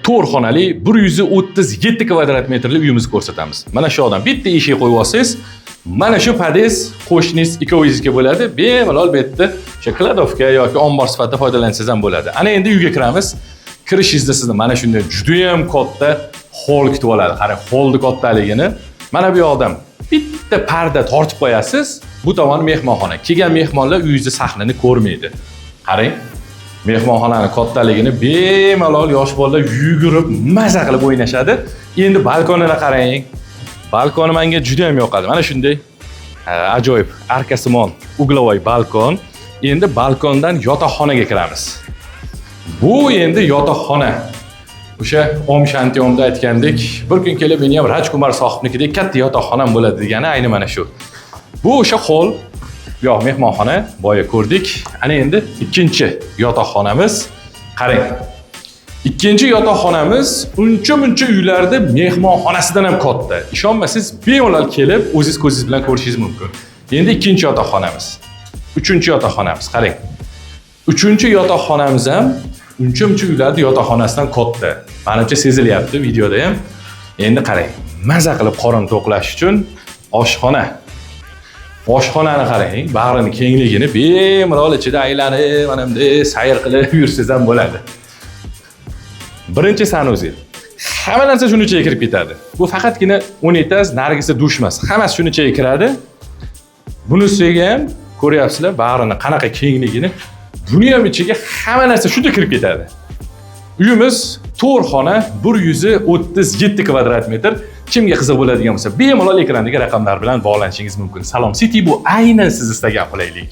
4 xonali 137 kvadrat metrli uyimizni ko'rsatamiz. Mana shu odam bitta eshik qo'yib olsangiz, mana shu podez qo'shningiz ikkovingizga bo'ladi. Bemalol bu yerda o'sha kladovka yoki ombor sifatida foydalansangiz ham bo'ladi. Ana endi uyga kiramiz. Kirishingizda sizni mana shunday juda ham katta hol kutib oladi. Qarang, holning kattaligini. Mana bu yoqdan bitta parda tortib qo'yasiz. Bu tomon mehmonxona. Kelgan mehmonlar uyingizda sahnani ko'rmaydi. Qarang, mehmonxonaning kattaligini bemalol yosh bolalar yugurib, maza qilib o'ynashadi. Endi balkonini qarang. Balkoni menga juda ham yoqadi. Mana shunday ajoyib arkasimon uglovoy balkon. Endi balkondan yotoqxonaga kiramiz. Bu endi yotoqxona. O'sha Om Shanti Omda aytgandek, bir kun kelib meni ham Rajkumar sohibnikidek katta yotoqxonam bo'ladi degani ayni mana shu. Bu o'sha hol, yo'q mehmonxona, boya ko'rdik. Ana endi ikkinchi yotoqxonamiz. Qarang. Ikkinchi yotoqxonamiz uncha-muncha uylarda mehmonxonasidan ham katta. Ishonmasangiz, bemalol kelib o'zingiz ko'zingiz bilan ko'rishingiz mumkin. Endi ikkinchi yotoqxonamiz. Uchinchi yotoqxonamiz. Qarang. Uchinchi yotoqxonamiz ham uncha-muncha uylarda yotoqxonasidan katta. Menimcha sezilyapti videoda ham. Endi qarang. Maza qilib qorin to'qlash uchun oshxona. Oshxonani qarang, bag'rini kengligini bemalol ichida aylanib, mana bunday sayr qilib yursangiz ham bo'ladi. Birinchi sanuzel. Hamma narsa shuni ichiga kirib ketadi. Bu faqatgina unitaz, nargisi dush emas. Hammasi shuni ichiga kiradi. Bunisiga ham ko'ryapsizlar, bag'rini qanaqa kengligini. Buni ham ichiga hamma narsa shunda kirib ketadi. Uyimiz 4 xona, 137 kvadrat metr. Kimga qiziq bo'ladigan bo'lsa, bemalol ekrandagi raqamlar bilan bog'lanishingiz mumkin. Salom City bu aynan siz istagan qulaylik.